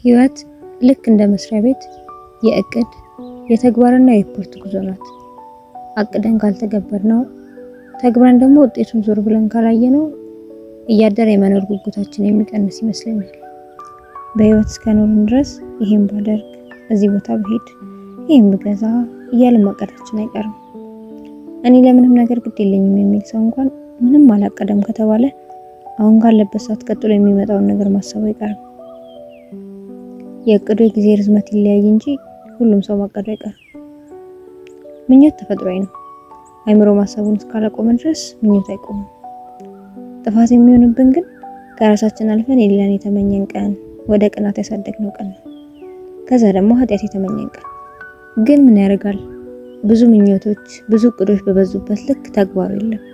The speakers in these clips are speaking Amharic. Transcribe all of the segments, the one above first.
ህይወት ልክ እንደ መስሪያ ቤት የእቅድ የተግባርና የሪፖርት ጉዞ ናት። አቅደን ካልተገበርነው ተግብረን ደግሞ ውጤቱን ዞር ብለን ካላየነው እያደረ የመኖር ጉጉታችን የሚቀንስ ይመስለኛል። በህይወት እስከኖርን ድረስ ይሄን ባደርግ፣ እዚህ ቦታ ብሄድ፣ ይሄን ብገዛ እያልን ማቀዳችን አይቀርም። እኔ ለምንም ነገር ግድ የለኝም የሚል ሰው እንኳን ምንም አላቀደም ከተባለ አሁን ካለበት ሰዓት ቀጥሎ የሚመጣውን ነገር ማሰብ አይቀርም። የእቅዱ የጊዜ ርዝመት ይለያይ እንጂ ሁሉም ሰው ማቀዱ አይቀርም። ምኞት ተፈጥሯዊ ነው። አይምሮ ማሰቡን እስካላቆመ ድረስ ምኞት አይቆምም። ጥፋት የሚሆንብን ግን ከራሳችን አልፈን የሌላን የተመኘን ቀን ወደ ቅናት ያሳደግነው ቀን ነው። ከዛ ደግሞ ኃጢአት የተመኘን ቀን። ግን ምን ያደርጋል? ብዙ ምኞቶች፣ ብዙ እቅዶች በበዙበት ልክ ተግባሩ የለም።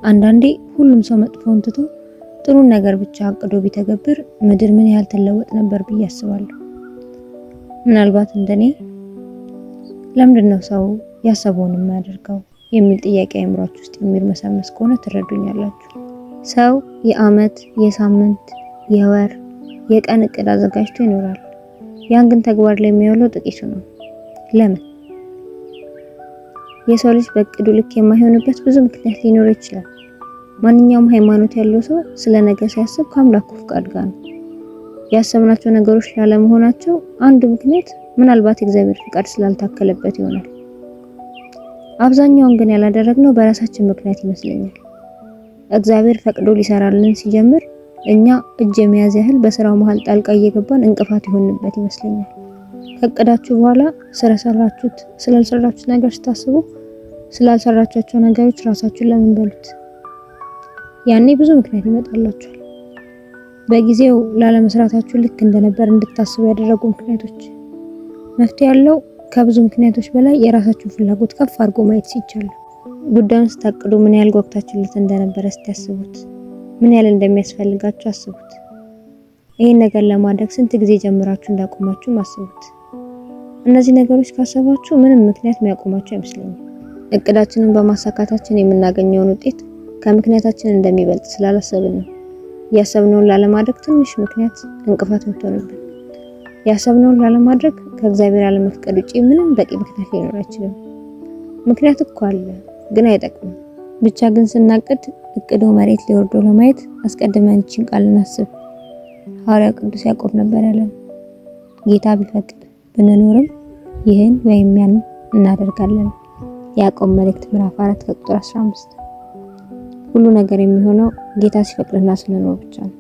አንዳንዴ ሁሉም ሰው መጥፎውን ትቶ ጥሩን ነገር ብቻ አቅዶ ቢተገብር ምድር ምን ያህል ትለወጥ ነበር ብዬ አስባለሁ። ምናልባት እንደኔ ለምንድነው ሰው ያሰበውን የማያደርገው የሚል ጥያቄ አእምሯችሁ ውስጥ የሚርመሰመስ ከሆነ ትረዱኛላችሁ። ሰው የአመት፣ የሳምንት፣ የወር፣ የቀን እቅድ አዘጋጅቶ ይኖራል። ያን ግን ተግባር ላይ የሚያውለው ጥቂቱ ነው። ለምን? የሰው ልጅ በእቅዱ ልክ የማይሆንበት ብዙ ምክንያት ሊኖር ይችላል። ማንኛውም ሃይማኖት ያለው ሰው ስለ ነገ ሲያስብ ከአምላኩ ፍቃድ ጋር ነው። ያሰብናቸው ነገሮች ላለመሆናቸው አንዱ ምክንያት ምናልባት የእግዚአብሔር ፍቃድ ስላልታከለበት ይሆናል። አብዛኛውን ግን ያላደረግነው በራሳችን ምክንያት ይመስለኛል። እግዚአብሔር ፈቅዶ ሊሰራልን ሲጀምር እኛ እጅ የመያዝ ያህል በስራው መሃል ጣልቃ እየገባን እንቅፋት ይሆንበት ይመስለኛል። ከእቅዳችሁ በኋላ ስላልሰራችሁት ነገር ስታስቡ ስላልሰራቻቸው ነገሮች ራሳችሁን ለምን በሉት። ያኔ ብዙ ምክንያት ይመጣላችኋል። በጊዜው ላለመስራታችሁ ልክ እንደነበር እንድታስቡ ያደረጉ ምክንያቶች። መፍትሄ ያለው ከብዙ ምክንያቶች በላይ የራሳችሁን ፍላጎት ከፍ አድርጎ ማየት ሲቻል። ጉዳዩን ስታቅዱ ምን ያህል ጓጉታችሁለት እንደነበረ እስኪያስቡት፣ ምን ያህል እንደሚያስፈልጋችሁ አስቡት። ይሄን ነገር ለማድረግ ስንት ጊዜ ጀምራችሁ እንዳቆማችሁ አስቡት። እነዚህ ነገሮች ካሰባችሁ ምንም ምክንያት የሚያቆማችሁ አይመስለኝም። እቅዳችንን በማሳካታችን የምናገኘውን ውጤት ከምክንያታችን እንደሚበልጥ ስላላሰብን ነው። ያሰብነውን ላለማድረግ ትንሽ ምክንያት እንቅፋት ምትሆንብን። ያሰብነውን ላለማድረግ ከእግዚአብሔር አለመፍቀድ ውጪ ምንም በቂ ምክንያት ሊኖር አይችልም። ምክንያት እኮ አለ፣ ግን አይጠቅምም። ብቻ ግን ስናቅድ እቅዱ መሬት ላይ ወርዶ ለማየት አስቀድመን እቺን ቃል እናስብ። ሐዋርያው ቅዱስ ያዕቆብ ነበር ያለን፣ ጌታ ቢፈቅድ ብንኖርም ይህን ወይም ያን እናደርጋለን። ያዕቆብ መልእክት ምዕራፍ 4 ከቁጥር 15። ሁሉ ነገር የሚሆነው ጌታ ሲፈቅድና ስንኖር ብቻ ነው።